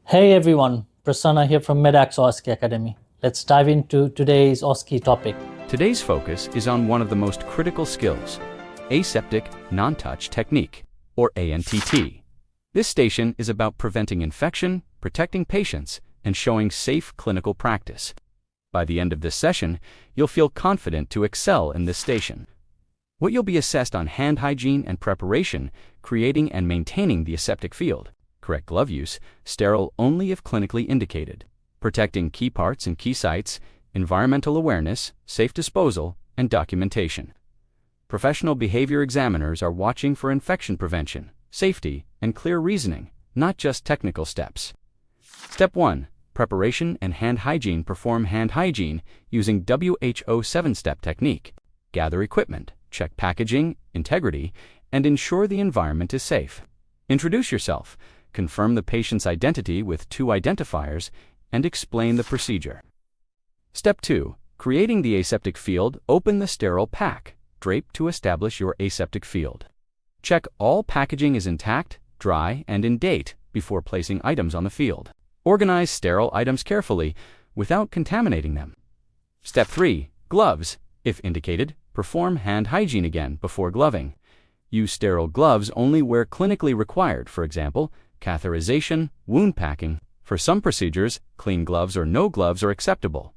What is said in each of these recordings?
Hey everyone, Prasanna here from Medax OSCE Academy. Let's dive into today's OSCE topic. Today's focus is on one of the most critical skills, Aseptic Non-Touch Technique, or ANTT. This station is about preventing infection, protecting patients, and showing safe clinical practice. By the end of this session, you'll feel confident to excel in this station. What you'll be assessed on hand hygiene and preparation, creating and maintaining the aseptic field, correct glove use, sterile only if clinically indicated, protecting key parts and key sites, environmental awareness, safe disposal, and documentation. Professional behavior examiners are watching for infection prevention, safety, and clear reasoning, not just technical steps. Step 1. Preparation and hand hygiene. Perform hand hygiene using WHO 7-step technique. Gather equipment, check packaging, integrity, and ensure the environment is safe. Introduce yourself, confirm the patient's identity with 2 identifiers, and explain the procedure. Step 2. Creating the aseptic field. Open the sterile pack, drape to establish your aseptic field. Check all packaging is intact, dry, and in date before placing items on the field. Organize sterile items carefully without contaminating them. Step 3. Gloves. If indicated, perform hand hygiene again before gloving. Use sterile gloves only where clinically required, for example, catheterization, wound packing. For some procedures, clean gloves or no gloves are acceptable.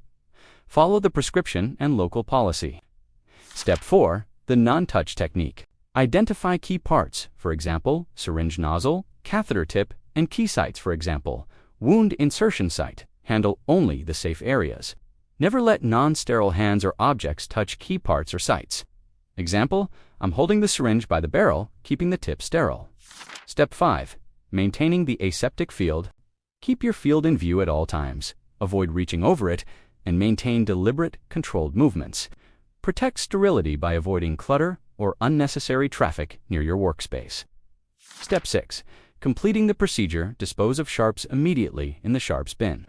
Follow the prescription and local policy. Step 4. The non-touch technique. Identify key parts, for example, syringe nozzle, catheter tip, and key sites, for example, wound insertion site. Handle only the safe areas. Never let non-sterile hands or objects touch key parts or sites. Example, I'm holding the syringe by the barrel, keeping the tip sterile. Step 5. Maintaining the aseptic field. Keep your field in view at all times. Avoid reaching over it, and maintain deliberate, controlled movements. Protect sterility by avoiding clutter or unnecessary traffic near your workspace. Step 6. Completing the procedure. Dispose of sharps immediately in the sharps bin.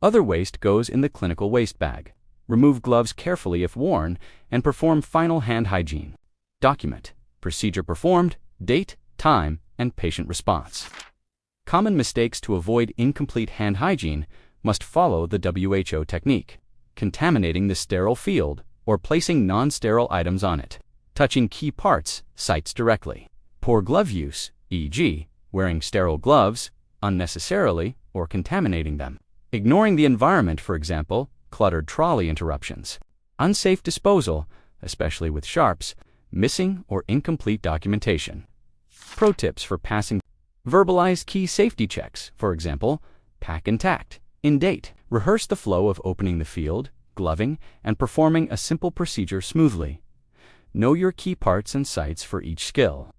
Other waste goes in the clinical waste bag. Remove gloves carefully if worn, and perform final hand hygiene. Document procedure performed, date, time, and patient response. Common mistakes to avoid incomplete hand hygiene must follow the WHO technique: contaminating the sterile field or placing non-sterile items on it, touching key parts, sites directly, poor glove use, e.g., wearing sterile gloves unnecessarily or contaminating them, ignoring the environment, for example, cluttered trolley interruptions, unsafe disposal, especially with sharps, missing or incomplete documentation. Pro tips for passing: verbalize key safety checks, for example, pack intact, in date. Rehearse the flow of opening the field, gloving, and performing a simple procedure smoothly. Know your key parts and sites for each skill.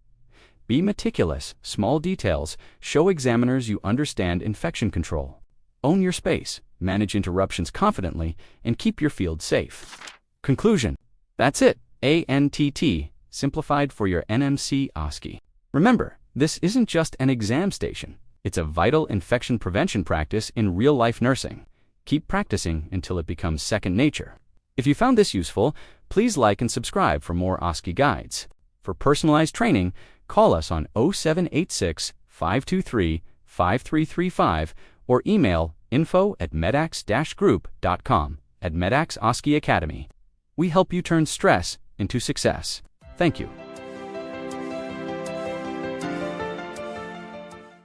Be meticulous. Small details show examiners you understand infection control. Own your space, manage interruptions confidently, and keep your field safe. Conclusion. That's it. ANTT, simplified for your NMC OSCE. Remember, this isn't just an exam station. It's a vital infection prevention practice in real-life nursing. Keep practicing until it becomes second nature. If you found this useful, please like and subscribe for more OSCE guides. For personalized training, call us on 0786 523 5335 or email info@medax-group.com. At Medax OSCE Academy, we help you turn stress into success. Thank you.